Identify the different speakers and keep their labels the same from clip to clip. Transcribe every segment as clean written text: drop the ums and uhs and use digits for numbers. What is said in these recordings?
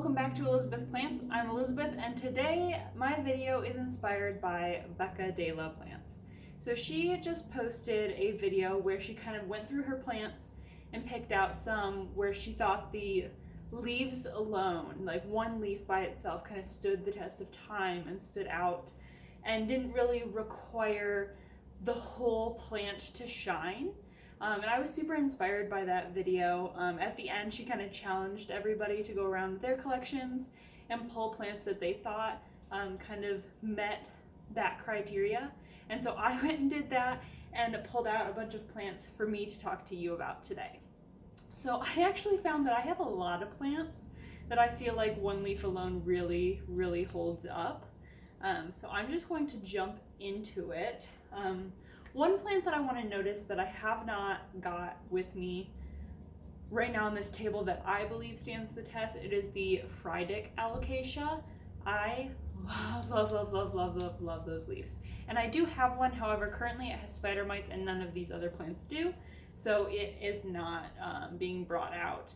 Speaker 1: welcome back to Elizabeth Plants. I'm Elizabeth, and today my video is inspired by Becca de la Plants. So she just posted a video where she kind of went through her plants and picked out some where she thought the leaves alone, like one leaf by itself, kind of stood the test of time and stood out and didn't really require the whole plant to shine. And I was super inspired by that video. At the end, she kind of challenged everybody to go around with their collections and pull plants that they thought kind of met that criteria. And so I went and did that and pulled out a bunch of plants for me to talk to you about today. So I actually found that I have a lot of plants that I feel like one leaf alone really, really holds up. So I'm just going to jump into it. One plant that I want to notice that I have not got with me right now on this table that I believe stands the test, it is the Variegated Alocasia. I love those leaves. And I do have one, however, currently it has spider mites and none of these other plants do. So it is not being brought out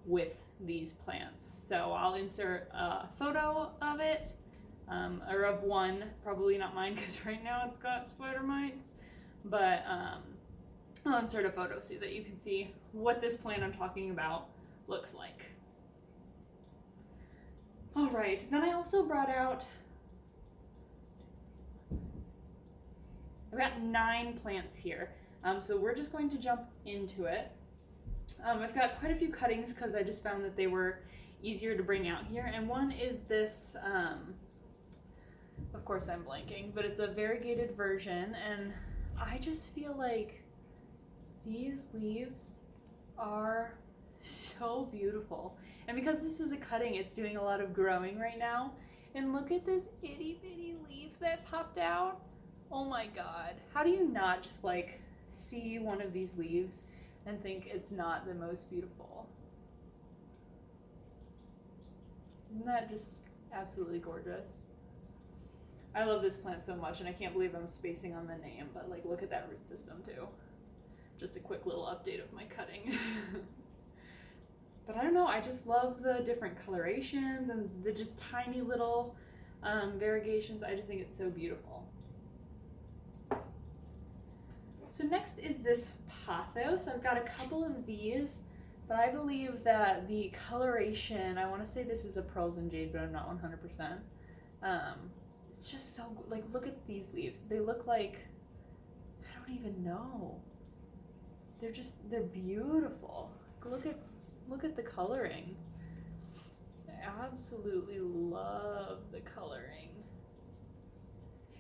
Speaker 1: with these plants. So I'll insert a photo of it, or of one, probably not mine because right now it's got spider mites. But I'll insert a photo so that you can see what this plant I'm talking about looks like. All right, then I also brought out, I've got 9 plants here. So we're just going to jump into it. I've got quite a few cuttings because I just found that they were easier to bring out here. And one is this, of course I'm blanking, but it's a variegated version, and I just feel like these leaves are so beautiful. And because this is a cutting, it's doing a lot of growing right now. And look at this itty bitty leaf that popped out. Oh my God. How do you not just like see one of these leaves and think it's not the most beautiful? Isn't that just absolutely gorgeous? I love this plant so much, and I can't believe I'm spacing on the name, but like look at that root system too. Just a quick little update of my cutting. But I don't know, I just love the different colorations and the just tiny little variegations. I just think it's so beautiful. So next is this pothos. I've got a couple of these, but I believe that the coloration, I want to say this is a pearls and jade, but I'm not 100%. It's just so, like, look at these leaves. They look like, I don't even know. They're beautiful. Look at the coloring. I absolutely love the coloring.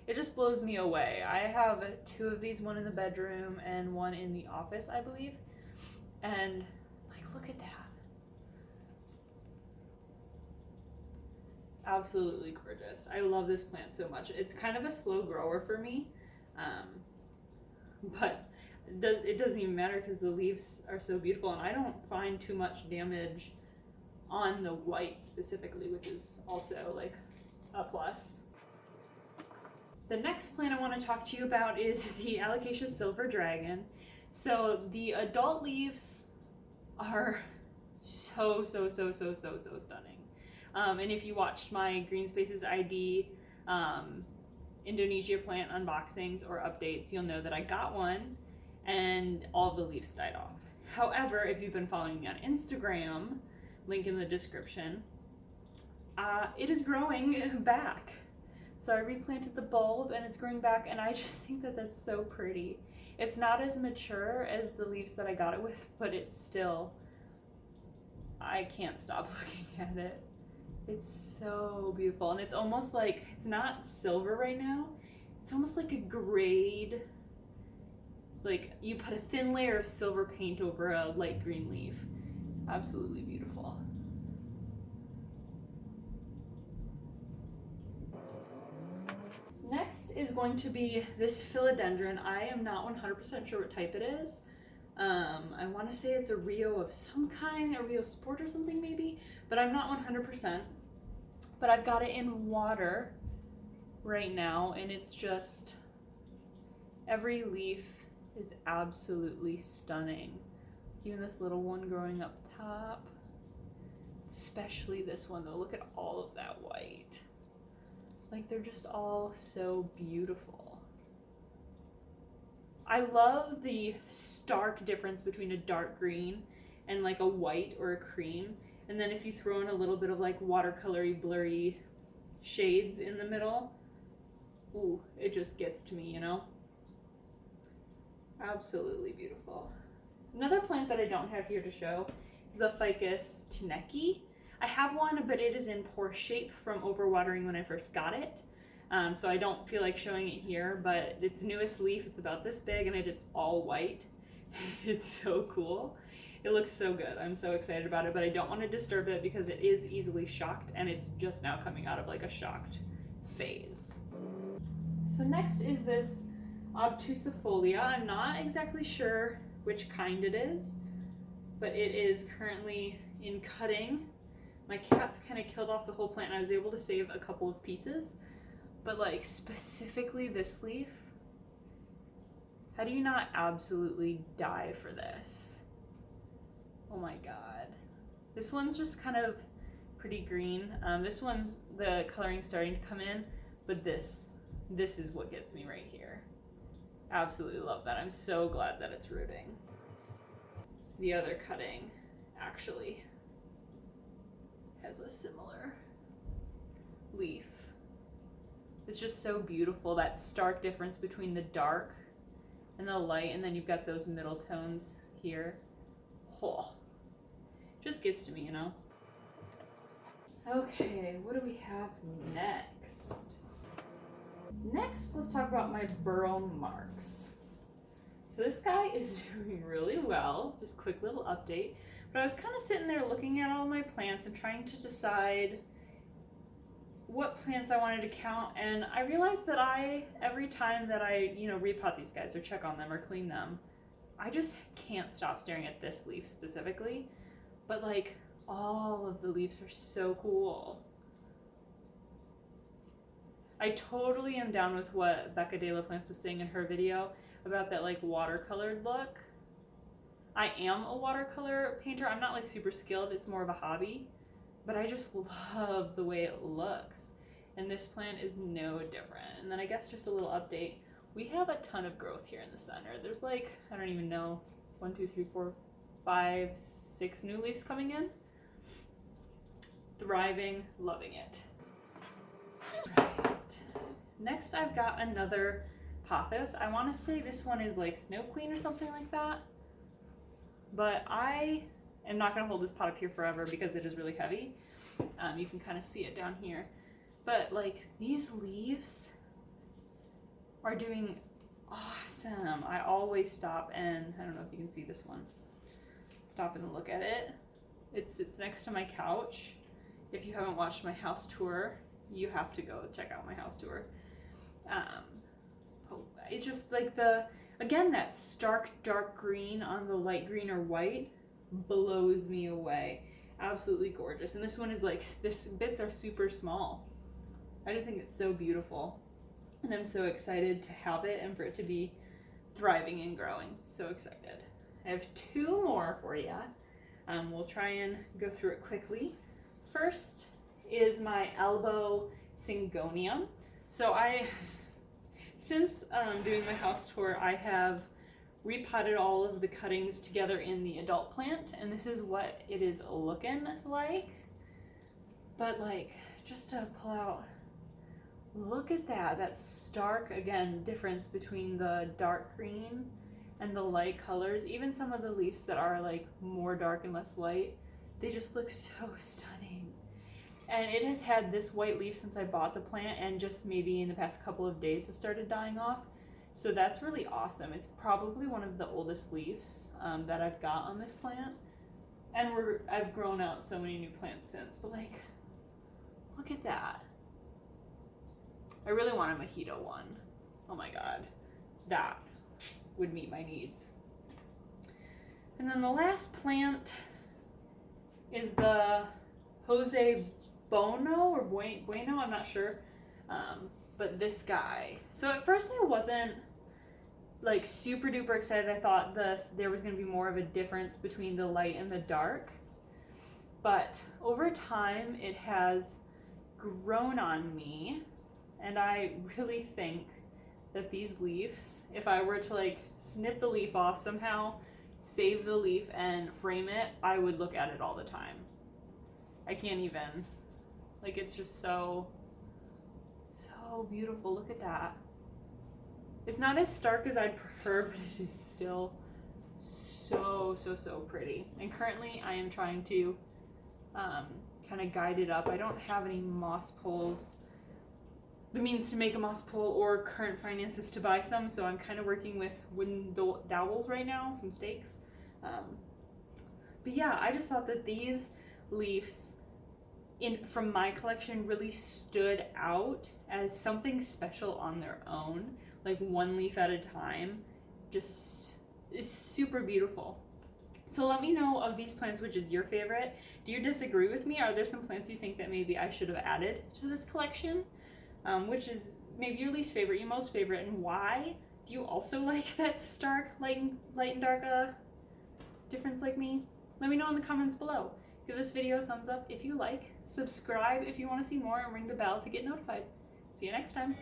Speaker 1: It just blows me away. I have 2 of these, one in the bedroom and one in the office, I believe. And like, look at that. Absolutely gorgeous. I love this plant so much. It's kind of a slow grower for me, but it doesn't even matter because the leaves are so beautiful, and I don't find too much damage on the white specifically, which is also like a plus. The next plant I want to talk to you about is the Alocasia Silver Dragon. So the adult leaves are so stunning. And if you watched my Green Spaces ID Indonesia plant unboxings or updates, you'll know that I got one and all the leaves died off. However, if you've been following me on Instagram, link in the description, it is growing back. So I replanted the bulb and it's growing back, and I just think that that's so pretty. It's not as mature as the leaves that I got it with, but it's still, I can't stop looking at it. It's so beautiful, and it's almost like, it's not silver right now, it's almost like a grade, like you put a thin layer of silver paint over a light green leaf. Absolutely beautiful. Next is going to be this Philodendron. I am not 100% sure what type it is. I want to say it's a Rio of some kind, a Rio Sport or something maybe, but I'm not 100%. But I've got it in water right now, and it's just, every leaf is absolutely stunning. Even this little one growing up top. Especially this one though, look at all of that white. Like they're just all so beautiful. I love the stark difference between a dark green and like a white or a cream. And then if you throw in a little bit of like watercolory, blurry shades in the middle, ooh, it just gets to me, you know? Absolutely beautiful. Another plant that I don't have here to show is the ficus teneki. I have one, but it is in poor shape from overwatering when I first got it. So I don't feel like showing it here, but its newest leaf, it's about this big and it is all white. It's so cool. It looks so good. I'm so excited about it, but I don't want to disturb it because it is easily shocked and it's just now coming out of like a shocked phase. So next is this obtusifolia. I'm not exactly sure which kind it is, but it is currently in cutting. My cats kind of killed off the whole plant and I was able to save a couple of pieces, but like specifically this leaf, how do you not absolutely die for this? Oh my god. This one's just kind of pretty green. This one's, the coloring starting to come in, but this is what gets me right here. Absolutely love that. I'm so glad that it's rooting. The other cutting actually has a similar leaf. It's just so beautiful, that stark difference between the dark and the light, and then you've got those middle tones here. Oh, just gets to me, you know? Okay, what do we have next? Next, let's talk about my Burle marx. So this guy is doing really well, just quick little update. But I was kind of sitting there looking at all my plants and trying to decide what plants I wanted to count, and I realized that every time that I, repot these guys or check on them or clean them, I just can't stop staring at this leaf specifically. But like, all of the leaves are so cool. I totally am down with what Becca de la Plants was saying in her video about that like watercolored look. I am a watercolor painter. I'm not like super skilled, it's more of a hobby, but I just love the way it looks. And this plant is no different. And then I guess just a little update. We have a ton of growth here in the center. There's like, I don't even know, 1, 2, 3, 4, 5, 6 new leaves coming in. Thriving, loving it. Right. Next I've got another pothos. I want to say this one is like Snow Queen or something like that. But I am not going to hold this pot up here forever because it is really heavy. You can kind of see it down here. But like, these leaves are doing awesome. I always stop and, I don't know if you can see this one, stop and look at it. It sits next to my couch. If you haven't watched my house tour, you have to go check out my house tour. It's just like again, that stark dark green on the light green or white blows me away. Absolutely gorgeous. And this one is like, this bits are super small. I just think it's so beautiful. And I'm so excited to have it and for it to be thriving and growing. So excited. I have 2 more for you. We'll try and go through it quickly. First is my elbow Syngonium. So since doing my house tour, I have repotted all of the cuttings together in the adult plant, and this is what it is looking like. But like, just to pull out, look at that stark, again, difference between the dark green and the light colors. Even some of the leaves that are like more dark and less light, they just look so stunning. And it has had this white leaf since I bought the plant, and just maybe in the past couple of days has started dying off. So that's really awesome. It's probably one of the oldest leaves that I've got on this plant. And I've grown out so many new plants since, but like, look at that. I really want a mojito one. Oh my god, that would meet my needs. And then the last plant is the Jose Bono or Bueno, I'm not sure. But this guy. So at first I wasn't like super duper excited. I thought there was going to be more of a difference between the light and the dark. but over time it has grown on me, and I really think that these leaves, if I were to like snip the leaf off somehow, save the leaf and frame it, I would look at it all the time. I can't even, like, it's just so beautiful. Look at that. It's not as stark as I'd prefer, but it is still so pretty. And currently I am trying to kind of guide it up. I don't have any moss poles, the means to make a moss pole, or current finances to buy some, so I'm kind of working with wooden dowels right now, some stakes. But yeah, I just thought that these leaves from my collection really stood out as something special on their own, like one leaf at a time. Just is super beautiful. So let me know of these plants which is your favorite. Do you disagree with me? Are there some plants you think that maybe I should have added to this collection? Which is maybe your least favorite, your most favorite, and why? Do you also like that stark light and dark difference like me? Let me know in the comments below. Give this video a thumbs up if you like, subscribe if you want to see more, and ring the bell to get notified. See you next time.